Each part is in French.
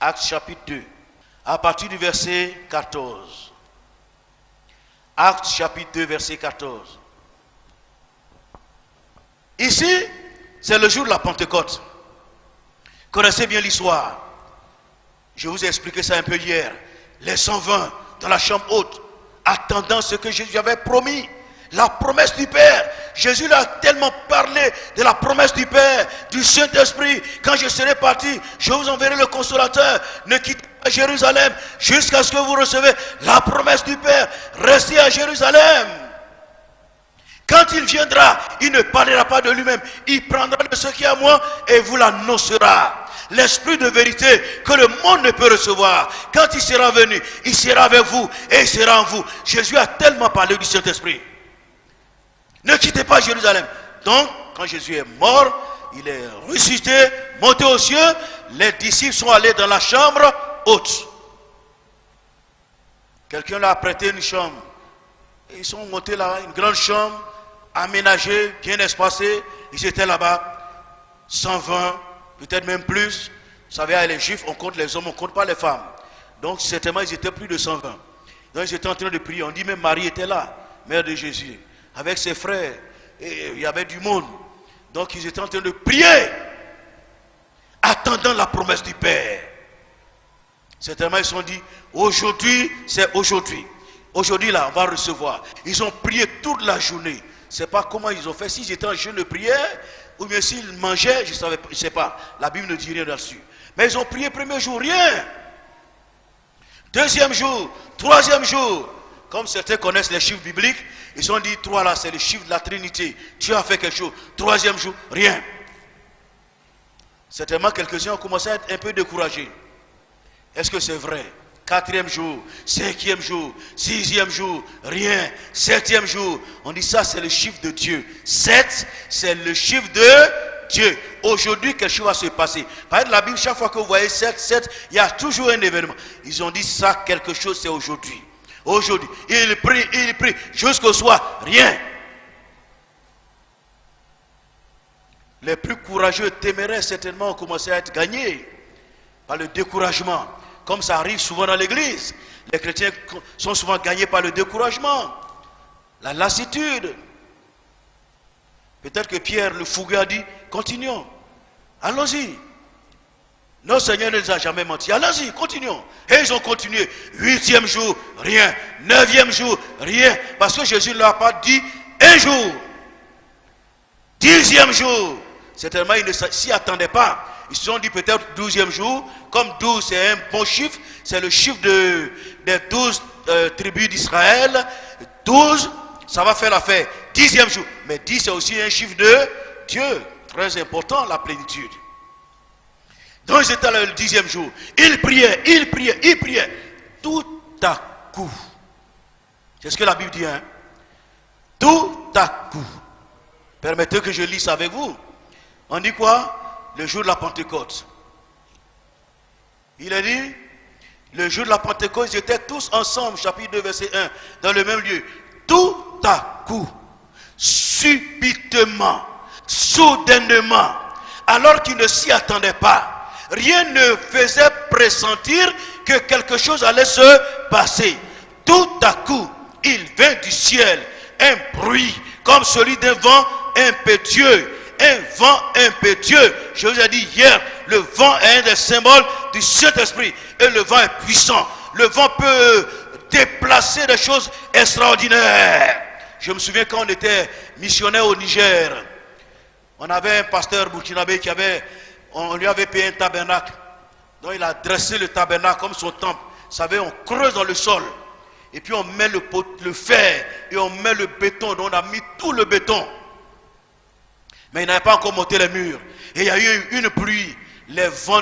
Actes chapitre 2, à partir du verset 14. Actes chapitre 2, verset 14. Ici, c'est le jour de la Pentecôte. Connaissez bien l'histoire. Je vous ai expliqué ça un peu hier. Les 120 dans la chambre haute, attendant ce que Jésus avait promis. La promesse du Père. Jésus a tellement parlé de la promesse du Père, du Saint-Esprit. Quand je serai parti, je vous enverrai le Consolateur. Ne quittez pas Jérusalem jusqu'à ce que vous recevez la promesse du Père. Restez à Jérusalem. Quand il viendra, il ne parlera pas de lui-même. Il prendra de ce qui est à moi et vous l'annoncera. L'esprit de vérité que le monde ne peut recevoir. Quand il sera venu, il sera avec vous et il sera en vous. Jésus a tellement parlé du Saint-Esprit. Ne quittez pas Jérusalem. Donc, quand Jésus est mort, il est ressuscité, monté aux cieux. Les disciples sont allés dans la chambre haute. Quelqu'un leur a prêté une chambre. Et ils sont montés là, une grande chambre, aménagée, bien espacée. Ils étaient là-bas, 120, peut-être même plus. Vous savez, les Juifs, on compte les hommes, on ne compte pas les femmes. Donc, certainement, ils étaient plus de 120. Donc, ils étaient en train de prier. On dit même Marie était là, mère de Jésus, avec ses frères. Et il y avait du monde. Donc, ils étaient en train de prier, attendant la promesse du Père. Certainement, ils se sont dit, aujourd'hui, c'est aujourd'hui. Aujourd'hui, là, on va recevoir. Ils ont prié toute la journée. Je ne sais pas comment ils ont fait. S'ils étaient en jeûne de prière, ou bien s'ils mangeaient, je ne sais pas. La Bible ne dit rien là-dessus. Mais ils ont prié premier jour, rien. Deuxième jour, troisième jour. Comme certains connaissent les chiffres bibliques, ils ont dit 3 là, c'est le chiffre de la Trinité. Dieu a fait quelque chose. Troisième jour, rien. Certainement, quelques-uns ont commencé à être un peu découragés. Est-ce que c'est vrai? Quatrième jour, cinquième jour, sixième jour, rien. Septième jour, on dit ça c'est le chiffre de Dieu. 7, c'est le chiffre de Dieu. Aujourd'hui, quelque chose va se passer. Par exemple, la Bible, chaque fois que vous voyez 7, il y a toujours un événement. Ils ont dit ça, quelque chose, c'est aujourd'hui. Aujourd'hui, il prie, jusqu'au soir, rien. Les plus courageux, téméraires, certainement, ont commencé à être gagnés par le découragement. Comme ça arrive souvent dans l'église. Les chrétiens sont souvent gagnés par le découragement, la lassitude. Peut-être que Pierre le fougueux a dit, continuons, allons-y. Notre Seigneur ne nous a jamais menti. Allons-y, continuons. Et ils ont continué. 8e jour, rien. 9e jour, rien. Parce que Jésus ne leur a pas dit un jour. 10e jour. Certainement, ils ne s'y attendaient pas. Ils se sont dit peut-être 12e jour. Comme 12, c'est un bon chiffre. C'est le chiffre des 12 tribus d'Israël. 12, ça va faire l'affaire. 10e jour. Mais 10, c'est aussi un chiffre de Dieu. Très important, la plénitude. Donc ils étaient là le 10e jour. Ils priaient. Tout à coup. C'est ce que la Bible dit. Hein? Tout à coup. Permettez que je lise avec vous. On dit quoi? Le jour de la Pentecôte. Il a dit, le jour de la Pentecôte, ils étaient tous ensemble, chapitre 2, verset 1, dans le même lieu. Tout à coup, subitement, soudainement, alors qu'ils ne s'y attendaient pas, rien ne faisait pressentir que quelque chose allait se passer. Tout à coup, il vint du ciel un bruit comme celui d'un vent impétueux. Un vent impétueux. Je vous ai dit hier, le vent est un des symboles du Saint-Esprit. Et le vent est puissant. Le vent peut déplacer des choses extraordinaires. Je me souviens quand on était missionnaire au Niger. On avait un pasteur burkinabé on lui avait payé un tabernacle. Donc il a dressé le tabernacle comme son temple. Vous savez, on creuse dans le sol. Et puis on met le fer et on met le béton. Donc on a mis tout le béton. Mais il n'avait pas encore monté les murs. Et il y a eu une pluie, les vents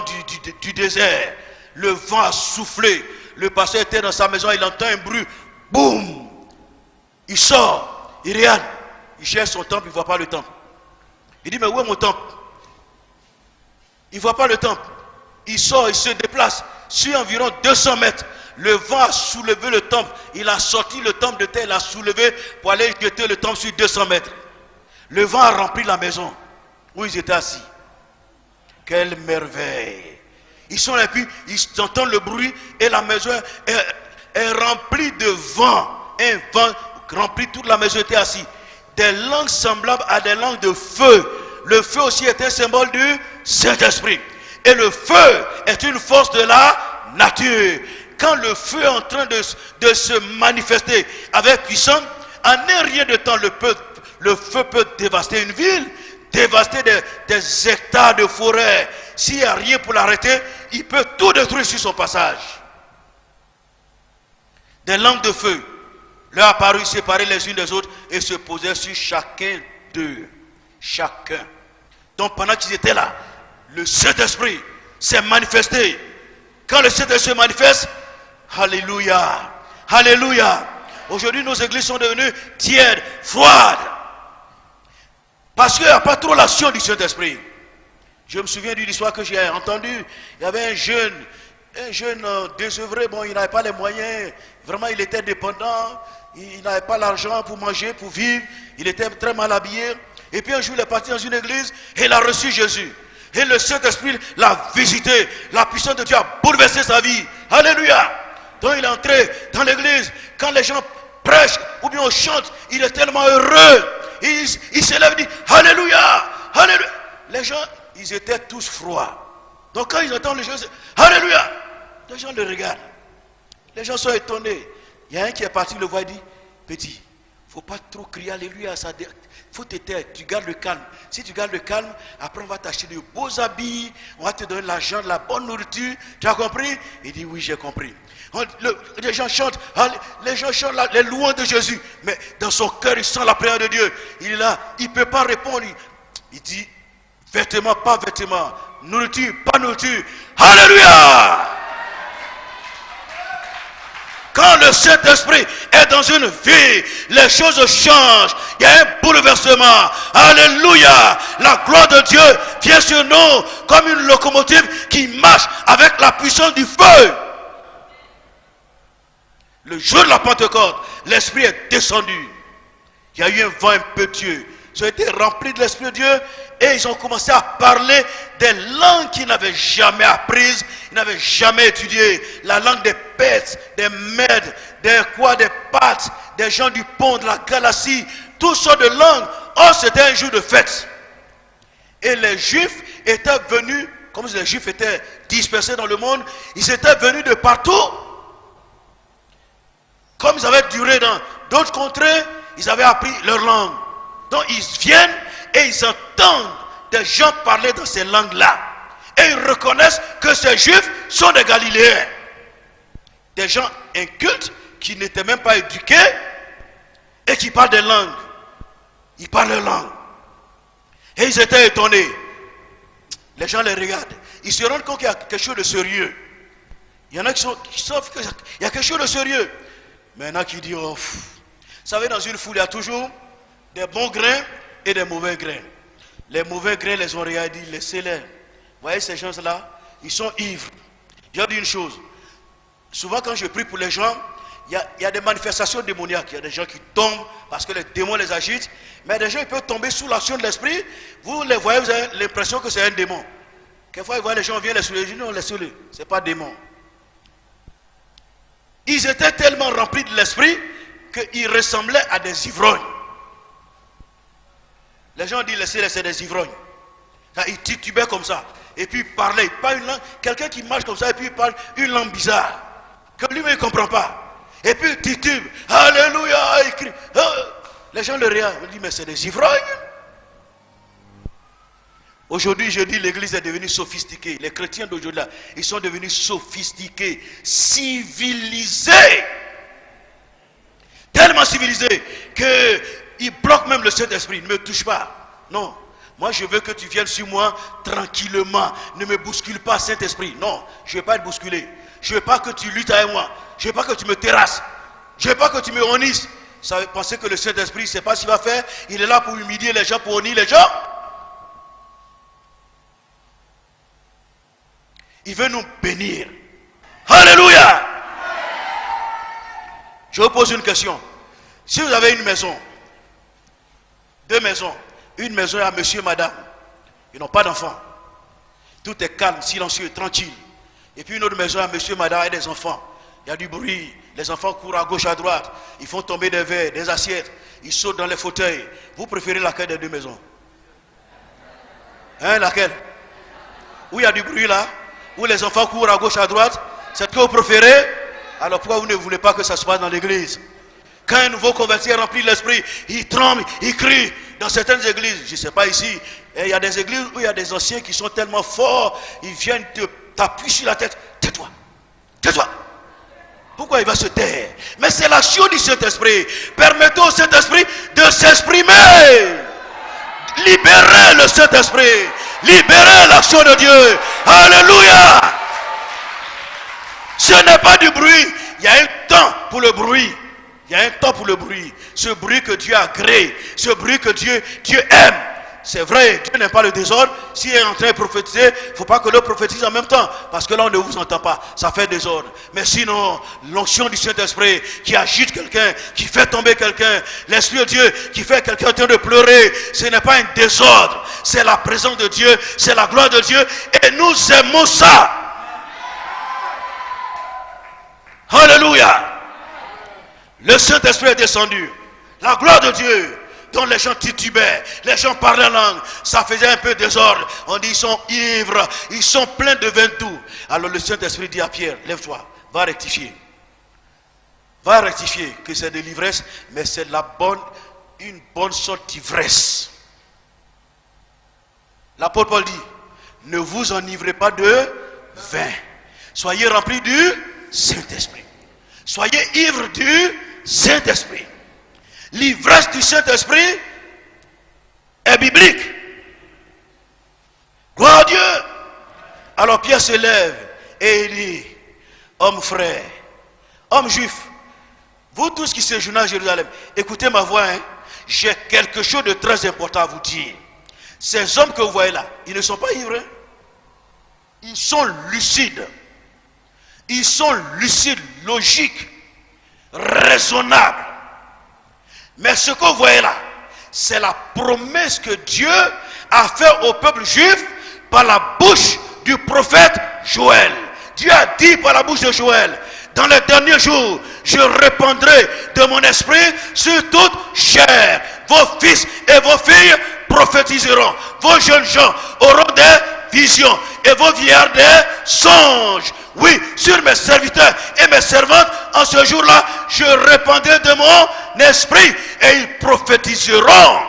du désert. Le vent a soufflé. Le pasteur était dans sa maison, il entend un bruit. Boum! Il sort, il regarde. Il cherche son temple, il ne voit pas le temple. Il dit, mais où est mon temple? Il ne voit pas le temple. Il sort, il se déplace. Sur environ 200 mètres, le vent a soulevé le temple. Il a sorti le temple de terre, il l'a soulevé pour aller jeter le temple sur 200 mètres. Le vent a rempli la maison où ils étaient assis. Quelle merveille! Ils sont là, et puis ils entendent le bruit, et la maison est remplie de vent. Un vent remplit toute la maison, était assise. Des langues semblables à des langues de feu. Le feu aussi est un symbole du Saint-Esprit. Et le feu est une force de la nature. Quand le feu est en train de se manifester avec puissance, en un rien de temps, le feu peut dévaster une ville, dévaster des hectares de forêt. S'il n'y a rien pour l'arrêter, il peut tout détruire sur son passage. Des langues de feu leur apparurent séparées les unes des autres et se posaient sur chacun d'eux. Chacun. Donc pendant qu'ils étaient là, le Saint-Esprit s'est manifesté. Quand le Saint-Esprit se manifeste, alléluia, alléluia. Aujourd'hui, nos églises sont devenues tièdes, froides. Parce qu'il n'y a pas trop l'action du Saint-Esprit. Je me souviens d'une histoire que j'ai entendue. Il y avait un jeune désœuvré. Bon, il n'avait pas les moyens. Vraiment, il était dépendant. Il n'avait pas l'argent pour manger, pour vivre. Il était très mal habillé. Et puis un jour, il est parti dans une église et il a reçu Jésus. Et le Saint-Esprit l'a visité. La puissance de Dieu a bouleversé sa vie. Alléluia. Donc il est entré dans l'église. Quand les gens prêchent ou bien on chante, il est tellement heureux. Il se lève et dit alléluia, alléluia. Les gens, ils étaient tous froids. Donc quand ils entendent les choses, alléluia, les gens le regardent. Les gens sont étonnés. Il y a un qui est parti, le voit et dit petit, il ne faut pas trop crier alléluia. Il faut te taire, tu gardes le calme. Si tu gardes le calme, après on va t'acheter de beaux habits, on va te donner de l'argent, de la bonne nourriture. Tu as compris? Il dit oui, j'ai compris. Les gens chantent les louanges de Jésus, mais dans son cœur il sent la prière de Dieu. Il est là, il ne peut pas répondre. Il dit vêtements, pas vêtements, nourriture, pas nourriture. Alléluia. Quand le Saint-Esprit est dans une vie, les choses changent. Il y a un bouleversement. Alléluia. La gloire de Dieu vient sur nous comme une locomotive qui marche avec la puissance du feu. Le jour de la Pentecôte, l'Esprit est descendu. Il y a eu un vent impétueux. Ils ont été remplis de l'Esprit de Dieu et ils ont commencé à parler des langues qu'ils n'avaient jamais apprises, ils n'avaient jamais étudiées. La langue des Perses, des Mèdes, des Parthes, des gens du Pont, de la Galatie, toutes sortes de langues. Oh, c'était un jour de fête. Et les Juifs étaient venus, comme les Juifs étaient dispersés dans le monde, ils étaient venus de partout. Comme ils avaient duré dans d'autres contrées, ils avaient appris leur langue. Donc ils viennent et ils entendent des gens parler dans ces langues-là. Et ils reconnaissent que ces Juifs sont des Galiléens. Des gens incultes qui n'étaient même pas éduqués et qui parlent des langues. Ils parlent leur langue. Et ils étaient étonnés. Les gens les regardent. Ils se rendent compte qu'il y a quelque chose de sérieux. Il y en a qui savent qu'il y a quelque chose de sérieux. Mais il y en a qui disent, oh, vous savez, dans une foule, il y a toujours des bons grains et des mauvais grains. Les mauvais grains les ont regardés, laissez-les. Vous voyez ces gens-là, ils sont ivres. J'ai dit une chose. Souvent quand je prie pour les gens, il y a des manifestations démoniaques. Il y a des gens qui tombent parce que les démons les agitent. Mais des gens ils peuvent tomber sous l'action de l'esprit. Vous les voyez, vous avez l'impression que c'est un démon. Quelquefois, ils voient les gens viennent les soulever. Ils disent non, laissez-les. Ce n'est pas démon. Ils étaient tellement remplis de l'esprit qu'ils ressemblaient à des ivrognes. Les gens disent laissez-les, c'est des ivrognes. Ils titubaient comme ça. Et puis ils parlaient. Ils parlent une langue. Quelqu'un qui marche comme ça et puis il parle une langue bizarre. Que lui-même ne comprend pas. Et puis il titube. Alléluia. Il crie. Les gens le regardent. Ils disent mais c'est des ivrognes. Aujourd'hui, je dis l'église est devenue sophistiquée. Les chrétiens d'aujourd'hui, ils sont devenus sophistiqués, civilisés. Tellement civilisés qu'ils bloquent même le Saint-Esprit. Ne me touche pas. Non. Moi, je veux que tu viennes sur moi tranquillement. Ne me bouscule pas, Saint-Esprit. Non, je ne veux pas être bousculé. Je ne veux pas que tu luttes avec moi. Je ne veux pas que tu me terrasses. Je ne veux pas que tu me honnisses. Ça veut penser que le Saint-Esprit, je ne sais pas ce qu'il va faire. Il est là pour humilier les gens, pour honnir les gens. Il veut nous bénir. Alléluia. Je vous pose une question. Si vous avez une maison, deux maisons, une maison à monsieur et madame, ils n'ont pas d'enfants. Tout est calme, silencieux, tranquille. Et puis une autre maison, monsieur, madame et des enfants. Il y a du bruit. Les enfants courent à gauche, à droite. Ils font tomber des verres, des assiettes. Ils sautent dans les fauteuils. Vous préférez laquelle des deux maisons? Hein, laquelle? Où il y a du bruit là? Où les enfants courent à gauche, à droite? C'est ce que vous préférez? Alors pourquoi vous ne voulez pas que ça se passe dans l'église? Quand un nouveau converti est rempli de l'esprit, il tremble, il crie. Dans certaines églises, je ne sais pas ici, il y a des églises où il y a des anciens qui sont tellement forts, ils viennent te taper sur la tête. Tais-toi, tais-toi. Pourquoi il va se taire? Mais c'est l'action du Saint-Esprit. Permettons au Saint-Esprit de s'exprimer. Libérez le Saint-Esprit. Libérez l'action de Dieu. Alléluia. Ce n'est pas du bruit. Il y a un temps pour le bruit. Il y a un temps pour le bruit. Ce bruit que Dieu a créé. Ce bruit que Dieu aime. C'est vrai, Dieu n'aime pas le désordre. S'il est en train de prophétiser, il ne faut pas que l'autre prophétise en même temps. Parce que là, on ne vous entend pas. Ça fait désordre. Mais sinon, l'onction du Saint-Esprit qui agite quelqu'un, qui fait tomber quelqu'un, l'Esprit de Dieu qui fait quelqu'un en train de pleurer, ce n'est pas un désordre. C'est la présence de Dieu, c'est la gloire de Dieu. Et nous aimons ça. Alléluia. Le Saint-Esprit est descendu. La gloire de Dieu. Dont les gens titubaient, les gens parlaient en langue, ça faisait un peu désordre. On dit ils sont ivres, ils sont pleins de vin doux. Alors le Saint-Esprit dit à Pierre, lève-toi, va rectifier. Va rectifier que c'est de l'ivresse, mais c'est une bonne sorte d'ivresse. L'apôtre Paul dit, ne vous enivrez pas de vin. Soyez remplis du Saint-Esprit. Soyez ivres du Saint-Esprit. L'ivresse du Saint-Esprit est biblique. Gloire à Dieu. Alors Pierre se lève et il dit, homme frère, homme juif, vous tous qui séjournez à Jérusalem, écoutez ma voix, hein, j'ai quelque chose de très important à vous dire. Ces hommes que vous voyez là, ils ne sont pas ivres. Hein? Ils sont lucides. Ils sont lucides, logiques, raisonnables. Mais ce que vous voyez là, c'est la promesse que Dieu a faite au peuple juif par la bouche du prophète Joël. Dieu a dit par la bouche de Joël, dans les derniers jours, je répandrai de mon esprit sur toute chair. Vos fils et vos filles prophétiseront. Vos jeunes gens auront des visions et vos vieillards des songes. Oui, sur mes serviteurs et mes servantes, en ce jour-là, je répandrai de mon esprit et ils prophétiseront.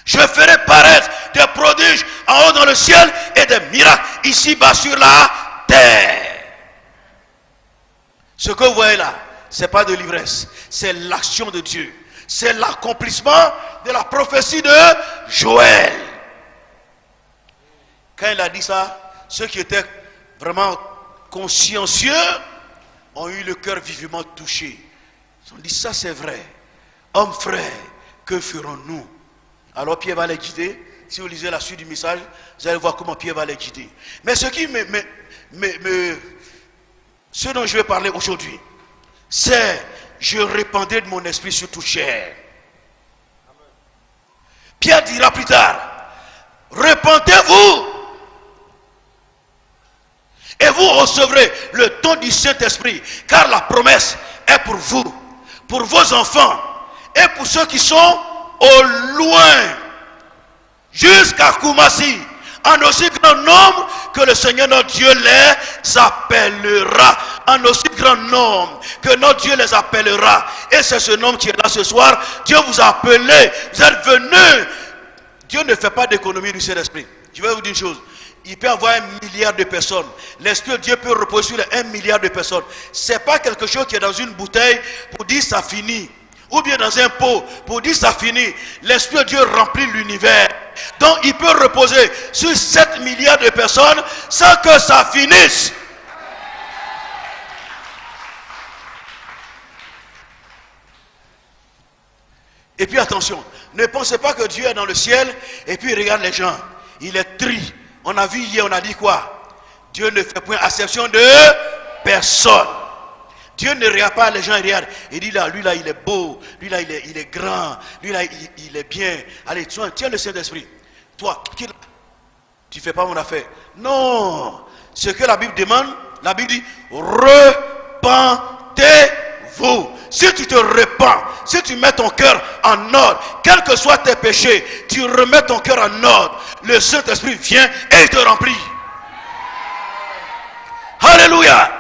Je ferai paraître des prodiges en haut dans le ciel et des miracles ici-bas sur la terre. Ce que vous voyez là, ce n'est pas de l'ivresse, c'est l'action de Dieu. C'est l'accomplissement de la prophétie de Joël. Quand il a dit ça, ceux qui étaient vraiment consciencieux ont eu le cœur vivement touché. Ils ont dit, ça c'est vrai. Hommes frères, que ferons-nous? Alors Pierre va les guider. Si vous lisez la suite du message, vous allez voir comment Pierre va les guider. Mais ce dont je vais parler aujourd'hui, c'est je répandrai de mon esprit sur toute chair. Pierre dira plus tard, repentez-vous et vous recevrez le don du Saint-Esprit, car la promesse est pour vous, pour vos enfants et pour ceux qui sont au loin, jusqu'à Koumassi, en aussi grand nombre que le Seigneur notre Dieu les appellera. En aussi grand nombre que notre Dieu les appellera. Et c'est ce nombre qui est là ce soir. Dieu vous a appelé, vous êtes venus. Dieu ne fait pas d'économie du Saint-Esprit. Je vais vous dire une chose. Il peut avoir 1 milliard de personnes. L'Esprit de Dieu peut reposer sur les 1 milliard de personnes. Ce n'est pas quelque chose qui est dans une bouteille pour dire ça finit. Ou bien dans un pot pour dire ça finit. L'Esprit de Dieu remplit l'univers. Donc il peut reposer sur 7 milliards de personnes sans que ça finisse. Et puis attention, ne pensez pas que Dieu est dans le ciel et puis il regarde les gens. Il est tri. On a vu hier, on a dit quoi? Dieu ne fait point acception de personne. Dieu ne regarde pas les gens, il regarde. Il dit là, lui là, il est beau. Lui là, il est grand. Lui là, il est bien. Allez, tiens le Saint-Esprit. Toi, tu ne fais pas mon affaire. Non. ce que la Bible demande, la Bible dit repentez-vous. Si tu te repens, si tu mets ton cœur en ordre, quels que soient tes péchés, tu remets ton cœur en ordre, le Saint-Esprit vient et il te remplit. Alléluia.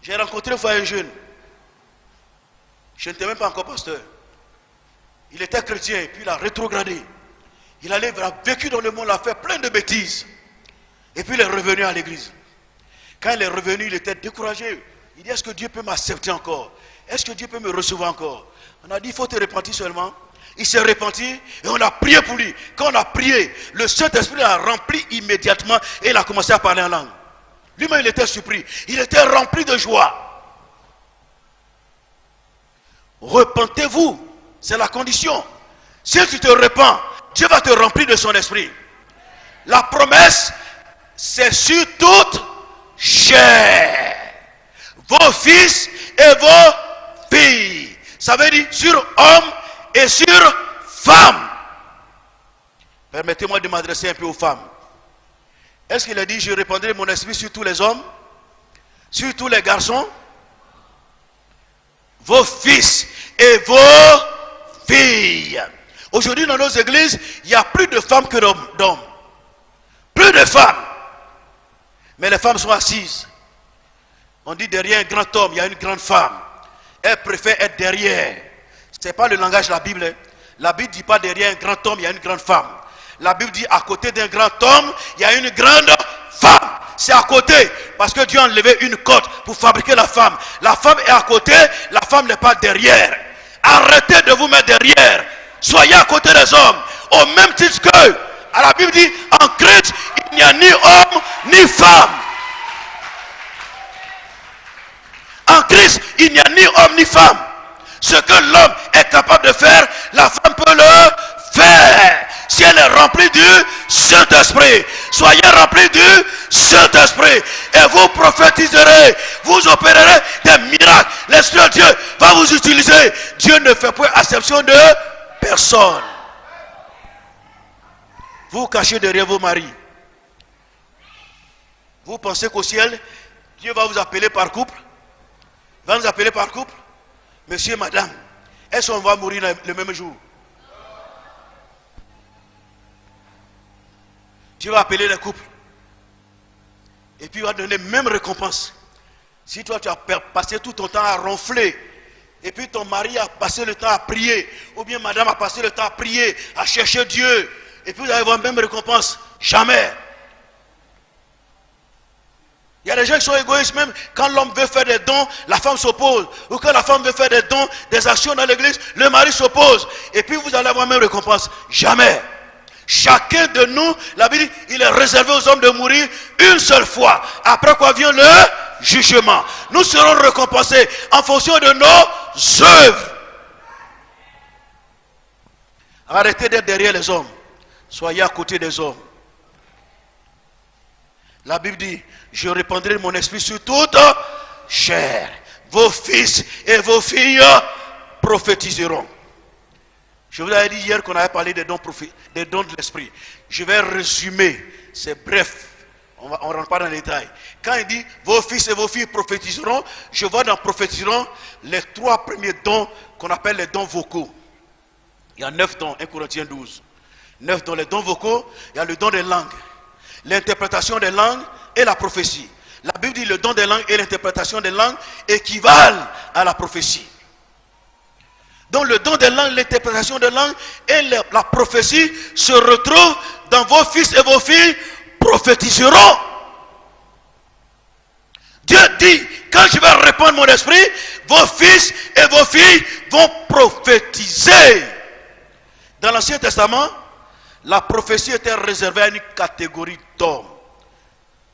J'ai rencontré une fois un jeune. Je n'étais même pas encore pasteur. Il était chrétien et puis il a rétrogradé. Il a vécu dans le monde, il a fait plein de bêtises. Et puis il est revenu à l'église. Quand il est revenu, il était découragé. Il dit, est-ce que Dieu peut m'accepter encore? Est-ce que Dieu peut me recevoir encore? On a dit, il faut te repentir seulement. Il s'est repenti et on a prié pour lui. Quand on a prié, le Saint-Esprit l'a rempli immédiatement et il a commencé à parler en langue. Lui-même, il était surpris. Il était rempli de joie. Repentez-vous. C'est la condition. Si tu te repens, Dieu va te remplir de son esprit. La promesse, c'est sur toute chair. Vos fils et vos filles. Ça veut dire sur hommes et sur femmes. Permettez-moi de m'adresser un peu aux femmes. Est-ce qu'il a dit, je répandrai mon esprit sur tous les hommes, sur tous les garçons? Vos fils et vos filles. Aujourd'hui, dans nos églises, il y a plus de femmes que d'hommes. Plus de femmes. Mais les femmes sont assises. On dit derrière un grand homme, il y a une grande femme. Elle préfère être derrière. Ce n'est pas le langage de la Bible. La Bible ne dit pas derrière un grand homme, il y a une grande femme. La Bible dit à côté d'un grand homme, il y a une grande femme. C'est à côté. Parce que Dieu a enlevé une côte pour fabriquer la femme. La femme est à côté, la femme n'est pas derrière. Arrêtez de vous mettre derrière. Soyez à côté des hommes. Au même titre que, à la Bible dit, en Christ, il n'y a ni homme ni femme. En Christ, il n'y a ni homme ni femme. Ce que l'homme est capable de faire, la femme peut le faire. Si elle est remplie du Saint-Esprit. Soyez remplis du Saint-Esprit. Et vous prophétiserez. Vous opérerez des miracles. L'Esprit de Dieu va vous utiliser. Dieu ne fait pas exception de personne. Vous vous cachez derrière vos maris. Vous pensez qu'au ciel, Dieu va vous appeler par couple? Il va nous appeler par couple? Monsieur, madame, est-ce qu'on va mourir le même jour? Dieu va appeler les couples. Et puis il va donner même récompense. Si toi tu as passé tout ton temps à ronfler, et puis ton mari a passé le temps à prier, ou bien madame a passé le temps à prier, à chercher Dieu, et puis vous allez avoir même récompense. Jamais. Il y a des gens qui sont égoïstes, même quand l'homme veut faire des dons, la femme s'oppose. Ou quand la femme veut faire des dons, des actions dans l'église, le mari s'oppose. Et puis vous allez avoir même récompense. Jamais. Chacun de nous, la Bible dit, il est réservé aux hommes de mourir une seule fois. Après quoi vient le jugement. Nous serons récompensés en fonction de nos œuvres. Arrêtez d'être derrière les hommes. Soyez à côté des hommes. La Bible dit, je répandrai mon esprit sur toute chair. Vos fils et vos filles prophétiseront. Je vous avais dit hier qu'on avait parlé des dons de l'esprit. Je vais résumer, c'est bref, on ne rentre pas dans les détails. Quand il dit, vos fils et vos filles prophétiseront, je vois dans prophétiseront les 3 premiers dons qu'on appelle les dons vocaux. Il y a 9 dons, 1 Corinthiens 12. 9 dons, les dons vocaux, il y a le don des langues, l'interprétation des langues et la prophétie. La Bible dit le don des langues et l'interprétation des langues équivalent à la prophétie. Donc le don des langues, l'interprétation des langues et la prophétie se retrouvent dans vos fils et vos filles prophétiseront. Dieu dit, quand je vais répandre mon esprit, vos fils et vos filles vont prophétiser. Dans l'Ancien Testament, la prophétie était réservée à une catégorie d'hommes.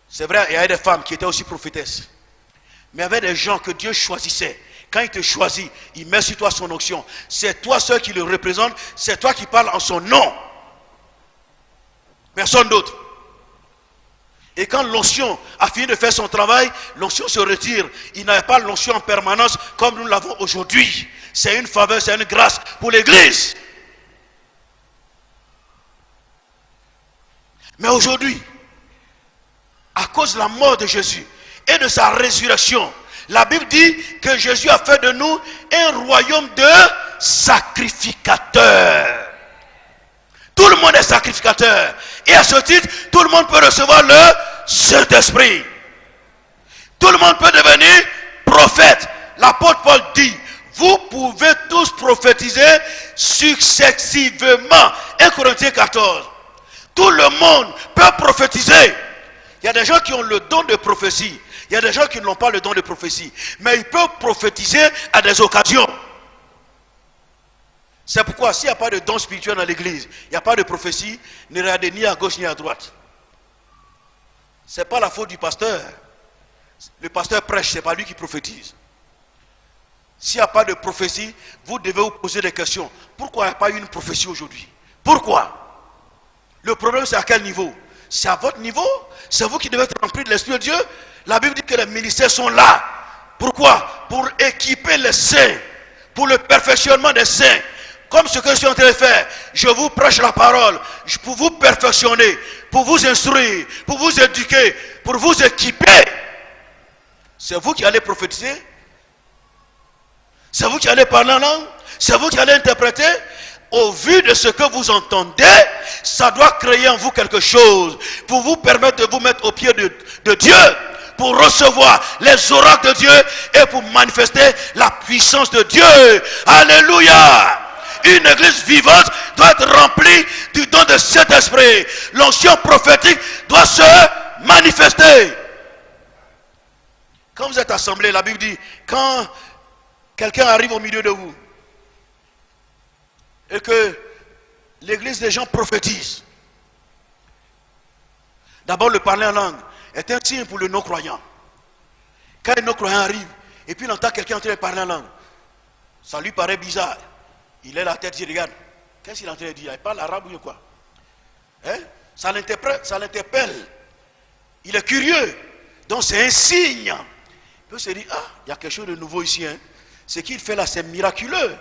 C'est vrai, il y avait des femmes qui étaient aussi prophétesses. Mais il y avait des gens que Dieu choisissait. Quand il te choisit, il met sur toi son onction. C'est toi seul qui le représente, c'est toi qui parles en son nom. Personne d'autre. Et quand l'onction a fini de faire son travail, l'onction se retire. Il n'avait pas l'onction en permanence comme nous l'avons aujourd'hui. C'est une faveur, c'est une grâce pour l'église. Mais aujourd'hui, à cause de la mort de Jésus et de sa résurrection, la Bible dit que Jésus a fait de nous un royaume de sacrificateurs. Tout le monde est sacrificateur. Et à ce titre, tout le monde peut recevoir le Saint-Esprit. Tout le monde peut devenir prophète. L'apôtre Paul dit, vous pouvez tous prophétiser successivement. 1 Corinthiens 14. Tout le monde peut prophétiser. Il y a des gens qui ont le don de prophétie. Il y a des gens qui n'ont pas le don de prophétie. Mais ils peuvent prophétiser à des occasions. C'est pourquoi s'il n'y a pas de don spirituel dans l'église, il n'y a pas de prophétie, ne regardez ni à gauche ni à droite. Ce n'est pas la faute du pasteur. Le pasteur prêche, ce n'est pas lui qui prophétise. S'il n'y a pas de prophétie, vous devez vous poser des questions. Pourquoi il n'y a pas eu une prophétie aujourd'hui? Pourquoi? Le problème, c'est à quel niveau? C'est à votre niveau? C'est vous qui devez être rempli de l'Esprit de Dieu? La Bible dit que les ministères sont là. Pourquoi? Pour équiper les saints, pour le perfectionnement des saints. Comme ce que je suis en train de faire, je vous prêche la parole, pour vous perfectionner, pour vous instruire, pour vous éduquer, pour vous équiper. C'est vous qui allez prophétiser. C'est vous qui allez parler en langue. C'est vous qui allez interpréter. Au vu de ce que vous entendez, ça doit créer en vous quelque chose pour vous permettre de vous mettre au pied de Dieu, pour recevoir les oracles de Dieu et pour manifester la puissance de Dieu. Alléluia! Une église vivante doit être remplie du don de cet esprit. L'onction prophétique doit se manifester. Quand vous êtes assemblés, la Bible dit, quand quelqu'un arrive au milieu de vous et que l'église des gens prophétisent, d'abord le parler en langue est un signe pour le non-croyant. Quand un non-croyant arrive et puis il entend quelqu'un en train de parler en langue, ça lui paraît bizarre. Il est la tête, il regarde. Qu'est-ce qu'il est en train de dire? Il parle arabe ou quoi? Hein? Ça l'interpelle. Il est curieux. Donc c'est un signe. Il peut se dire, ah, il y a quelque chose de nouveau ici. Hein? Ce qu'il fait là, c'est miraculeux.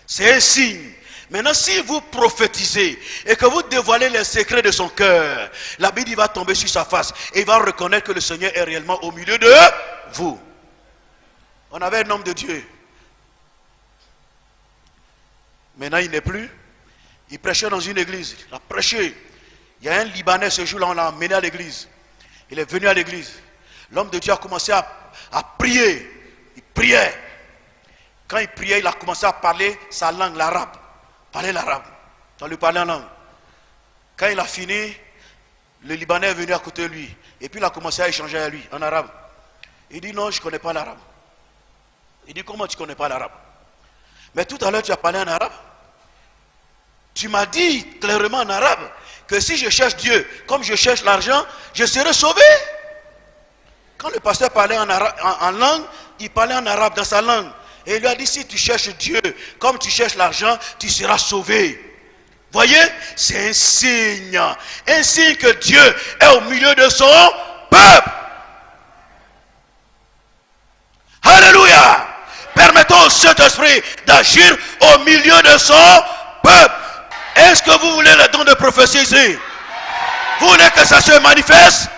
C'est un signe. Maintenant, si vous prophétisez et que vous dévoilez les secrets de son cœur, la Bible va tomber sur sa face et il va reconnaître que le Seigneur est réellement au milieu de vous. On avait un homme de Dieu. Maintenant, il n'est plus. Il prêchait dans une église. Il a prêché. Il y a un Libanais, ce jour-là, on l'a emmené à l'église. Il est venu à l'église. L'homme de Dieu a commencé à prier. Il priait. Quand il priait, il a commencé à parler sa langue, l'arabe. Parler l'arabe. On lui parlait en langue. Quand il a fini, le Libanais est venu à côté de lui. Et puis il a commencé à échanger avec lui en arabe. Il dit, non, je ne connais pas l'arabe. Il dit, comment tu ne connais pas l'arabe? Mais tout à l'heure, tu as parlé en arabe. Tu m'as dit clairement en arabe que si je cherche Dieu, comme je cherche l'argent, je serai sauvé. Quand le pasteur parlait en langue, il parlait en arabe dans sa langue. Et il lui a dit, si tu cherches Dieu, comme tu cherches l'argent, tu seras sauvé. Voyez, c'est un signe. Un signe que Dieu est au milieu de son peuple. Alléluia. Permettons au Saint-Esprit d'agir au milieu de son peuple. Est-ce que vous voulez le don de prophétie ici? Vous voulez que ça se manifeste?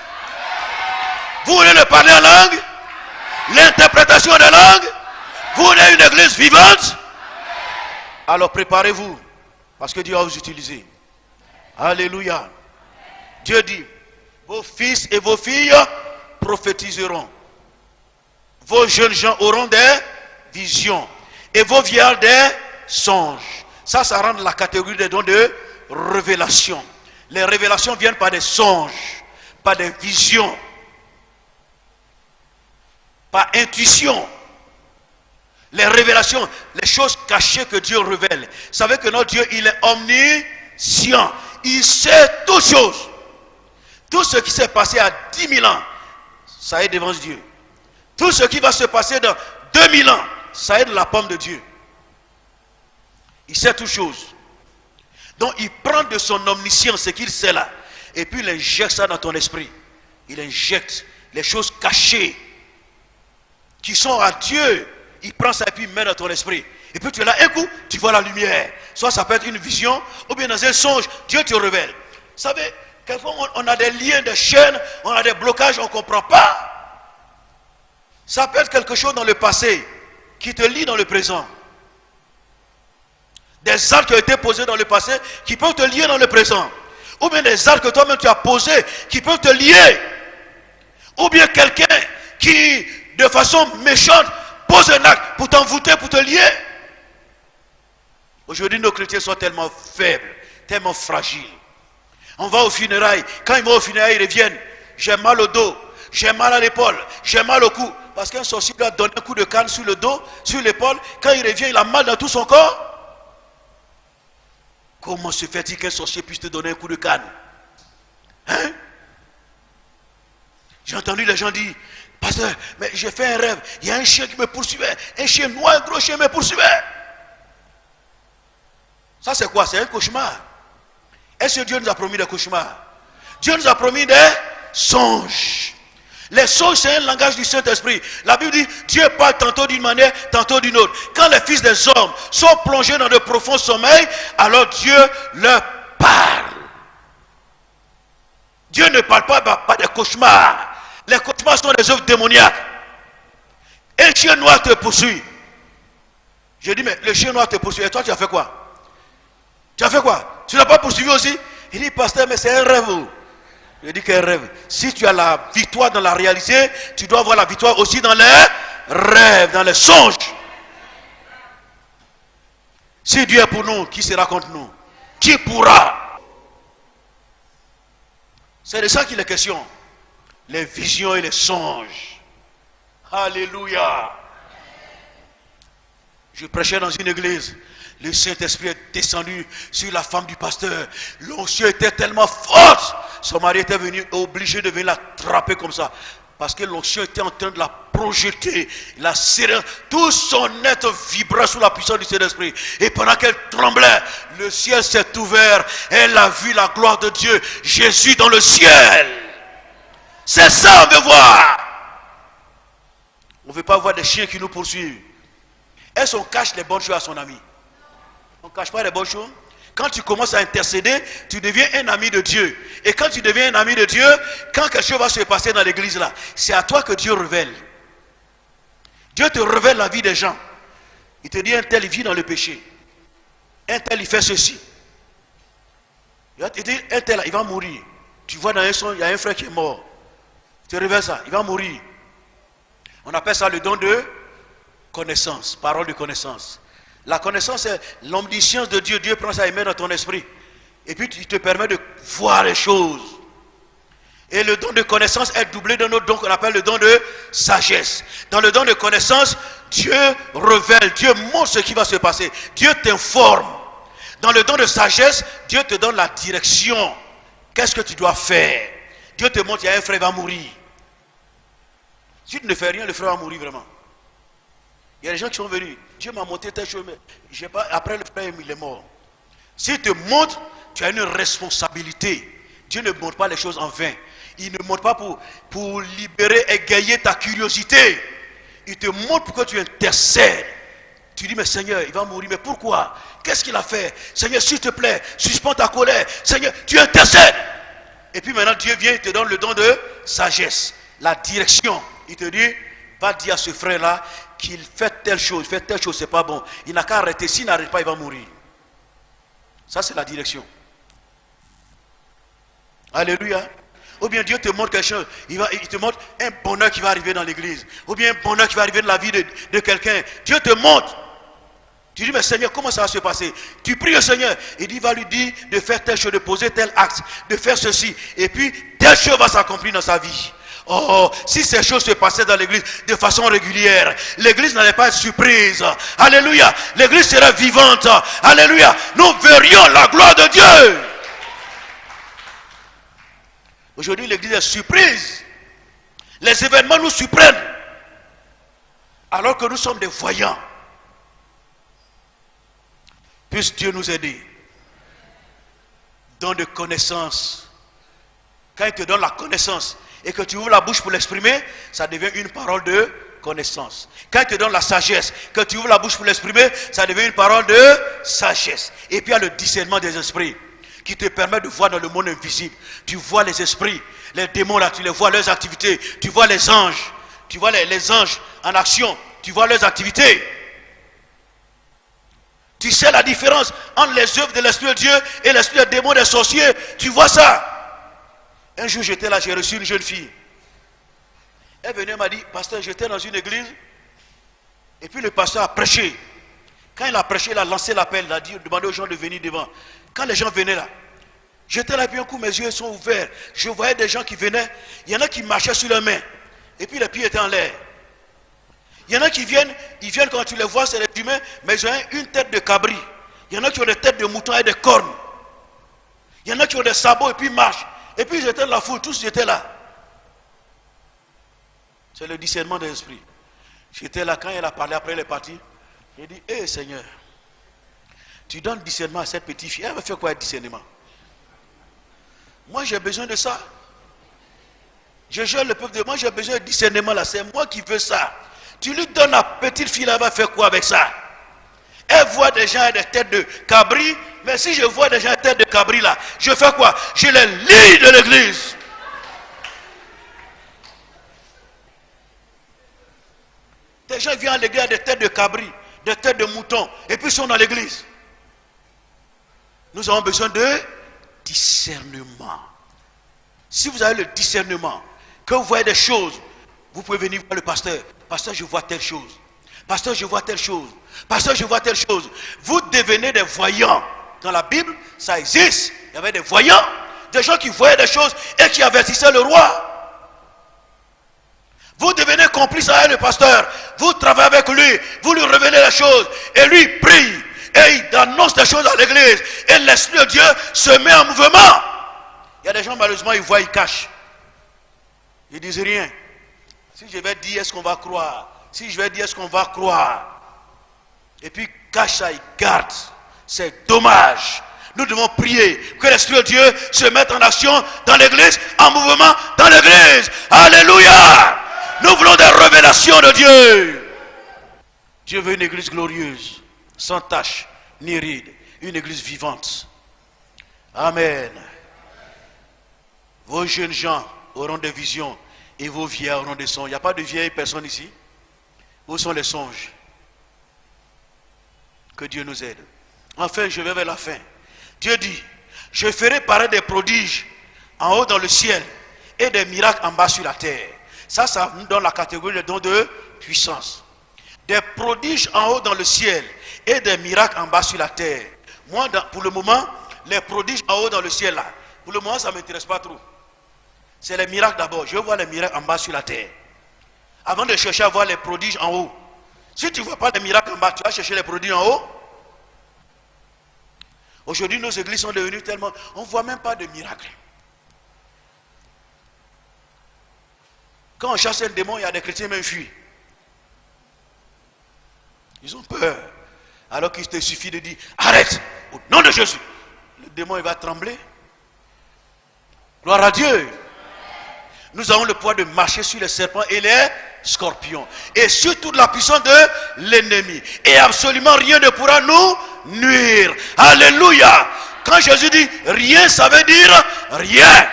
Vous voulez le parler en langue? L'interprétation des langues? Vous voulez une église vivante? Alors préparez-vous, parce que Dieu va vous utiliser. Alléluia. Dieu dit, vos fils et vos filles prophétiseront. Vos jeunes gens auront des visions. Et vos vieillards des songes. Ça rentre la catégorie des dons de révélation. Les révélations viennent par des songes, par des visions, par intuition. Les révélations, les choses cachées que Dieu révèle. Vous savez que notre Dieu, il est omniscient. Il sait toutes choses. Tout ce qui s'est passé à 10 000 ans, ça est devant Dieu. Tout ce qui va se passer dans 2000 ans, ça est de la pomme de Dieu. Il sait toutes choses. Donc il prend de son omniscience ce qu'il sait là. Et puis il injecte ça dans ton esprit. Il injecte les choses cachées qui sont à Dieu. Il prend ça et puis il met dans ton esprit. Et puis tu es là, un coup, tu vois la lumière. Soit ça peut être une vision, ou bien dans un songe, Dieu te révèle. Vous savez, Quelquefois, on a des liens, des chaînes, on a des blocages, on ne comprend pas. Ça peut être quelque chose dans le passé qui te lie dans le présent. Des actes qui ont été posés dans le passé qui peuvent te lier dans le présent. Ou bien des actes que toi-même tu as posés qui peuvent te lier. Ou bien quelqu'un qui, de façon méchante, pose un acte pour t'envoûter, pour te lier. Aujourd'hui, nos chrétiens sont tellement faibles, tellement fragiles. On va aux funérailles. Quand ils vont aux funérailles, ils reviennent. J'ai mal au dos, j'ai mal à l'épaule, j'ai mal au cou. Parce qu'un sorcier lui a donné un coup de canne sur le dos, sur l'épaule. Quand il revient, il a mal dans tout son corps. Comment se fait-il qu'un sorcier puisse te donner un coup de canne? Hein? J'ai entendu les gens dire, pasteur, mais j'ai fait un rêve. Il y a un chien qui me poursuivait. Un chien noir, un gros chien me poursuivait. Ça c'est quoi? C'est un cauchemar. Est-ce que Dieu nous a promis des cauchemars? Dieu nous a promis des songes. Les songes, c'est un langage du Saint-Esprit. La Bible dit, Dieu parle tantôt d'une manière, tantôt d'une autre. Quand les fils des hommes sont plongés dans de profonds sommeils, alors Dieu leur parle. Dieu ne parle pas des cauchemars. Les cauchemars sont des œuvres démoniaques. Un chien noir te poursuit. Je dis, mais le chien noir te poursuit. Et toi, tu as fait quoi? Tu as fait quoi? Tu ne l'as pas poursuivi aussi? Il dit, pasteur, mais c'est un rêve. Je dis qu'un rêve. Si tu as la victoire dans la réalité, tu dois avoir la victoire aussi dans les rêves, dans les songes. Si Dieu est pour nous, qui sera contre nous? Qui pourra? C'est de ça qu'il est question. Les visions et les songes. Alléluia. Je prêchais dans une église. Le Saint-Esprit est descendu sur la femme du pasteur. L'onction était tellement forte. Son mari était obligé de venir l'attraper comme ça. Parce que l'onction était en train de la projeter. La serrer. Tout son être vibrait sous la puissance du Saint-Esprit. Et pendant qu'elle tremblait, le ciel s'est ouvert. Elle a vu la gloire de Dieu. Jésus dans le ciel. C'est ça on veut voir. On ne veut pas voir des chiens qui nous poursuivent. Est-ce qu'on cache les bonnes choses à son ami? On ne cache pas les bonnes choses. Quand tu commences à intercéder, tu deviens un ami de Dieu. Et quand tu deviens un ami de Dieu, quand quelque chose va se passer dans l'église là, c'est à toi que Dieu révèle. Dieu te révèle la vie des gens. Il te dit, un tel il vit dans le péché. Un tel il fait ceci. Il te dit, un tel il va mourir. Tu vois dans un son, il y a un frère qui est mort. Il te révèle ça, il va mourir. On appelle ça le don de connaissance, parole de connaissance. La connaissance, c'est l'omniscience de Dieu. Dieu prend ça et met dans ton esprit. Et puis, il te permet de voir les choses. Et le don de connaissance est doublé d'un autre don qu'on appelle le don de sagesse. Dans le don de connaissance, Dieu révèle, Dieu montre ce qui va se passer. Dieu t'informe. Dans le don de sagesse, Dieu te donne la direction. Qu'est-ce que tu dois faire? Dieu te montre, il y a un frère qui va mourir. Si tu ne fais rien, le frère va mourir vraiment. Il y a des gens qui sont venus. Dieu m'a montré telle chose, mais j'ai pas, après le frère il est mort. S'il te montre, tu as une responsabilité. Dieu ne montre pas les choses en vain. Il ne montre pas pour libérer, égayer ta curiosité. Il te montre pour que tu intercèdes. Tu dis, mais Seigneur, il va mourir. Mais pourquoi? Qu'est-ce qu'il a fait? Seigneur, s'il te plaît, suspends ta colère. Seigneur, tu intercèdes. Et puis maintenant, Dieu vient, il te donne le don de sagesse. La direction. Il te dit, va dire à ce frère-là qu'il fait telle chose, c'est pas bon. Il n'a qu'à arrêter. S'il n'arrête pas, il va mourir. Ça, c'est la direction. Alléluia. Ou bien Dieu te montre quelque chose. Il te montre un bonheur qui va arriver dans l'église. Ou bien un bonheur qui va arriver dans la vie de quelqu'un. Dieu te montre. Tu dis, mais Seigneur, comment ça va se passer? Tu pries au Seigneur. Il va lui dire de faire telle chose, de poser tel acte, de faire ceci. Et puis, telle chose va s'accomplir dans sa vie. Oh, si ces choses se passaient dans l'église de façon régulière, l'église n'allait pas être surprise. Alléluia. L'église serait vivante. Alléluia. Nous verrions la gloire de Dieu. Aujourd'hui, l'église est surprise. Les événements nous surprennent. Alors que nous sommes des voyants. Puisse Dieu nous aider. Don de connaissance. Quand il te donne la connaissance et que tu ouvres la bouche pour l'exprimer, ça devient une parole de connaissance. Quand il te donne la sagesse, que tu ouvres la bouche pour l'exprimer, ça devient une parole de sagesse. Et puis il y a le discernement des esprits. qui te permet de voir dans le monde invisible. Tu vois les esprits, les démons là, tu les vois, leurs activités. Tu vois les anges, tu vois les anges en action, tu vois leurs activités. Tu sais la différence entre les œuvres de l'esprit de Dieu et l'esprit des démons, des sorciers. Tu vois ça. Un jour j'étais là, j'ai reçu une jeune fille. Elle venait, m'a dit, pasteur, j'étais dans une église. Et puis le pasteur a prêché. Quand il a prêché, il a lancé l'appel, il a dit, demandé aux gens de venir devant. Quand les gens venaient là, j'étais là, puis un coup, mes yeux sont ouverts. Je voyais des gens qui venaient. Il y en a qui marchaient sur leurs mains. Et puis les pieds étaient en l'air. Il y en a qui viennent, ils viennent quand tu les vois, c'est les humains, mais ils ont une tête de cabri. Il y en a qui ont des têtes de mouton et des cornes. Il y en a qui ont des sabots et puis ils marchent. Et puis ils étaient dans la foule, tous ils étaient là. C'est le discernement de l'esprit. J'étais là quand elle a parlé, après elle est partie. J'ai dit, hé Seigneur, tu donnes discernement à cette petite fille. Elle va faire quoi avec discernement? Moi j'ai besoin de ça. Je gère le peuple de moi, j'ai besoin de discernement là. C'est moi qui veux ça. Tu lui donnes à petite fille là, elle va faire quoi avec ça? Elle voit des gens avec des têtes de cabri. Mais si je vois des gens avec des têtes de cabri là, je fais quoi? Je les lis de l'église. Des gens viennent à l'église avec des têtes de cabri, des têtes de mouton, et puis ils sont dans l'église. Nous avons besoin de discernement. Si vous avez le discernement, que vous voyez des choses, vous pouvez venir voir le pasteur. Pasteur, je vois telle chose. Pasteur, je vois telle chose. Pasteur, je vois telle chose. Vous devenez des voyants. Dans la Bible, ça existe. Il y avait des voyants, des gens qui voyaient des choses et qui avertissaient le roi. Vous devenez complice avec le pasteur. Vous travaillez avec lui. Vous lui révélez les choses. Et lui il prie. Et il annonce des choses à l'église. Et l'Esprit de Dieu se met en mouvement. Il y a des gens, malheureusement, ils voient, ils cachent. Ils disent rien. Si je vais dire, est-ce qu'on va croire? Si je vais dire, est-ce qu'on va croire? Et puis, cache ça, ils gardent. C'est dommage. Nous devons prier que l'Esprit de Dieu se mette en action dans l'église, en mouvement dans l'église. Alléluia! Nous voulons des révélations de Dieu. Dieu veut une église glorieuse, sans tache ni ride, une église vivante. Amen. Vos jeunes gens auront des visions et vos vieillards auront des songes. Il n'y a pas de vieilles personnes ici. Où sont les songes? Que Dieu nous aide. Enfin, je vais vers la fin. Dieu dit, je ferai paraître des prodiges en haut dans le ciel et des miracles en bas sur la terre. Ça nous donne la catégorie de dons de puissance. Des prodiges en haut dans le ciel et des miracles en bas sur la terre. Moi, pour le moment, les prodiges en haut dans le ciel là, pour le moment, ça ne m'intéresse pas trop. C'est les miracles d'abord. Je veux voir les miracles en bas sur la terre. Avant de chercher à voir les prodiges en haut. Si tu ne vois pas les miracles en bas, tu vas chercher les prodiges en haut. Aujourd'hui, nos églises sont devenues tellement... On ne voit même pas de miracles. Quand on chasse un démon, il y a des chrétiens même fuient. Ils ont peur. Alors qu'il te suffit de dire, arrête, au nom de Jésus. Le démon, il va trembler. Gloire à Dieu. Nous avons le pouvoir de marcher sur les serpents et les scorpions. Et sur toute la puissance de l'ennemi. Et absolument rien ne pourra nous nuire. Alléluia. Quand Jésus dit rien, ça veut dire rien.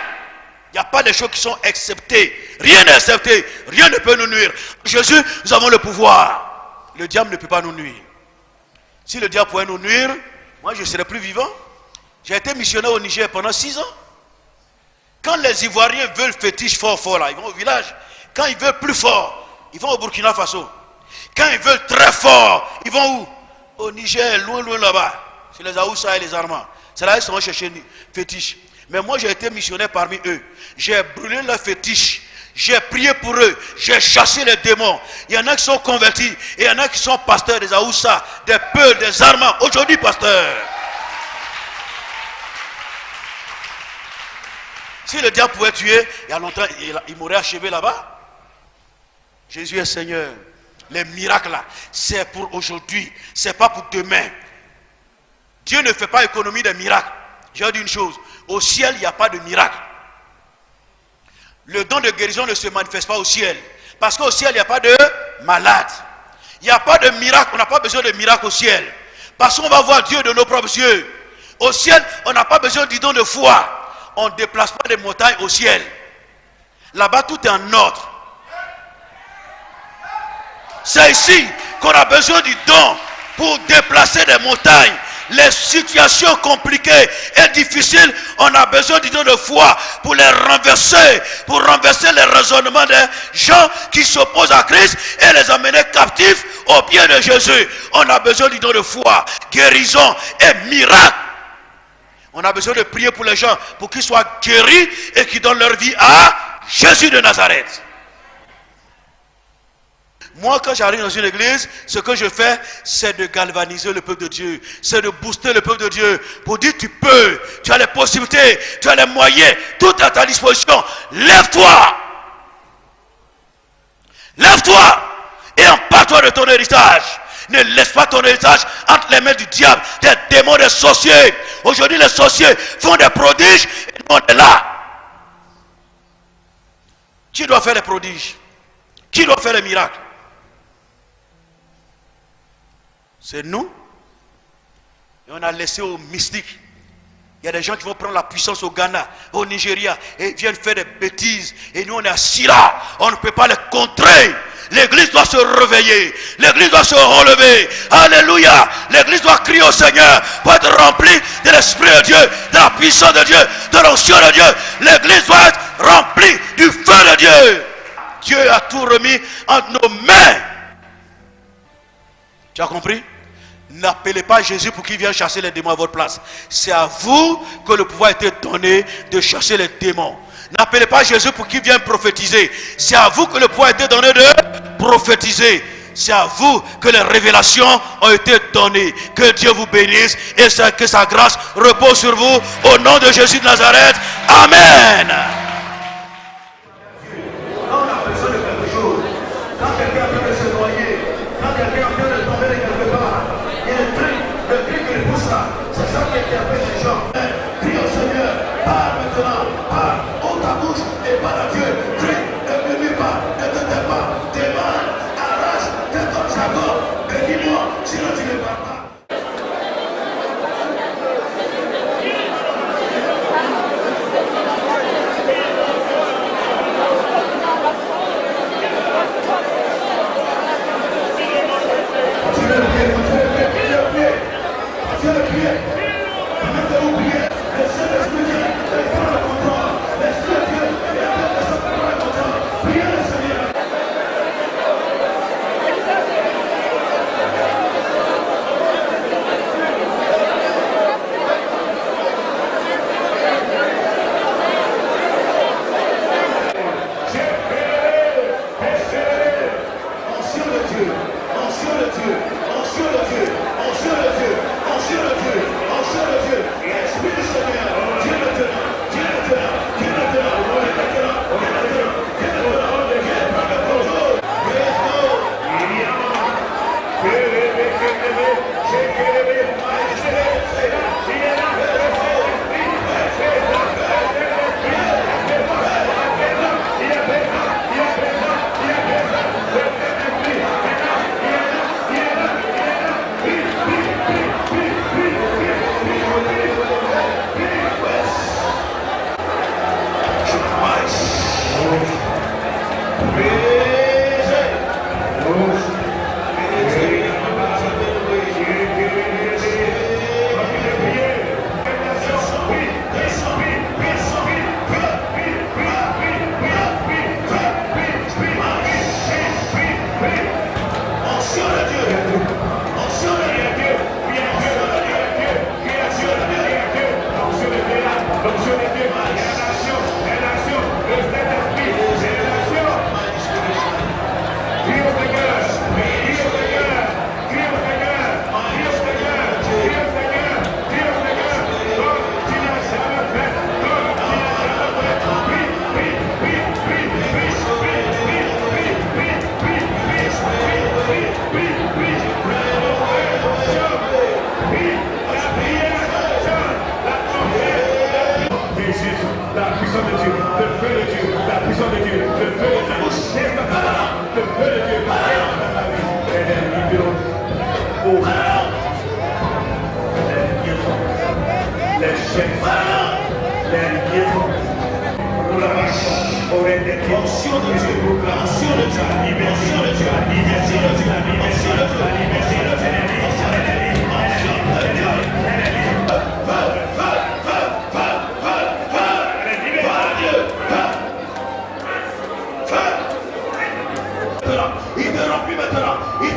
Il n'y a pas de choses qui sont acceptées. Rien n'est accepté. Rien ne peut nous nuire. Jésus, nous avons le pouvoir. Le diable ne peut pas nous nuire. Si le diable pouvait nous nuire, moi je ne serais plus vivant. J'ai été missionnaire au Niger pendant 6 ans. Quand les Ivoiriens veulent fétiche fort là, ils vont au village. Quand ils veulent plus fort, ils vont au Burkina Faso. Quand ils veulent très fort, ils vont où? Au Niger, loin là-bas. C'est les Aoussa et les Armands. C'est là qu'ils sont chercher fétiche. Mais moi j'ai été missionnaire parmi eux. J'ai brûlé leurs fétiches. J'ai prié pour eux. J'ai chassé les démons. Il y en a qui sont convertis. Et il y en a qui sont pasteurs des Aoussa, des Peuls, des Armands. Aujourd'hui, pasteurs. Si le diable pouvait tuer, il y a longtemps, il m'aurait achevé là-bas. Jésus est Seigneur. Les miracles là, c'est pour aujourd'hui. C'est pas pour demain. Dieu ne fait pas économie des miracles. J'ai dit une chose. Au ciel, il n'y a pas de miracle. Le don de guérison ne se manifeste pas au ciel. Parce qu'au ciel, il n'y a pas de malade. Il n'y a pas de miracle. On n'a pas besoin de miracle au ciel. Parce qu'on va voir Dieu de nos propres yeux. Au ciel, on n'a pas besoin du don de foi. On ne déplace pas des montagnes au ciel. Là-bas, tout est en ordre. C'est ici qu'on a besoin du don pour déplacer des montagnes. Les situations compliquées et difficiles, on a besoin du don de foi pour les renverser, pour renverser les raisonnements des gens qui s'opposent à Christ et les amener captifs au pied de Jésus. On a besoin du don de foi, guérison et miracle. On a besoin de prier pour les gens pour qu'ils soient guéris et qu'ils donnent leur vie à Jésus de Nazareth. Moi, quand j'arrive dans une église, ce que je fais, c'est de galvaniser le peuple de Dieu. C'est de booster le peuple de Dieu. Pour dire, tu peux, tu as les possibilités, tu as les moyens, tout à ta disposition. Lève-toi. Lève-toi et empare-toi de ton héritage. Ne laisse pas ton héritage entre les mains du diable, des démons, des sorciers. Aujourd'hui, les sorciers font des prodiges et nous, on est là. Qui doit faire les prodiges? Qui doit faire les miracles? C'est nous. Et on a laissé aux mystiques. Il y a des gens qui vont prendre la puissance au Ghana, au Nigeria, et viennent faire des bêtises. Et nous, on est assis là. On ne peut pas les contrer. L'église doit se réveiller. L'église doit se relever. Alléluia. L'église doit crier au Seigneur pour être remplie de l'Esprit de Dieu, de la puissance de Dieu, de l'onction de Dieu. L'église doit être remplie du feu de Dieu. Dieu a tout remis entre nos mains. Tu as compris? N'appelez pas Jésus pour qu'il vienne chasser les démons à votre place. C'est à vous que le pouvoir a été donné de chasser les démons. N'appelez pas Jésus pour qu'il vienne prophétiser. C'est à vous que le pouvoir a été donné de prophétiser. C'est à vous que les révélations ont été données. Que Dieu vous bénisse et que sa grâce repose sur vous. Au nom de Jésus de Nazareth. Amen.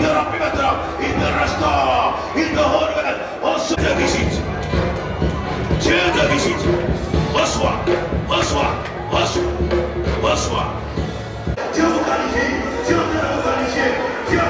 te remplit maintenant, il te restaure, il te renouvelle. Reçois ta visite. Dieu te visite. Reçois, reçois, reçois, reçois. Dieu vous qualifie, Dieu vous qualifie, Dieu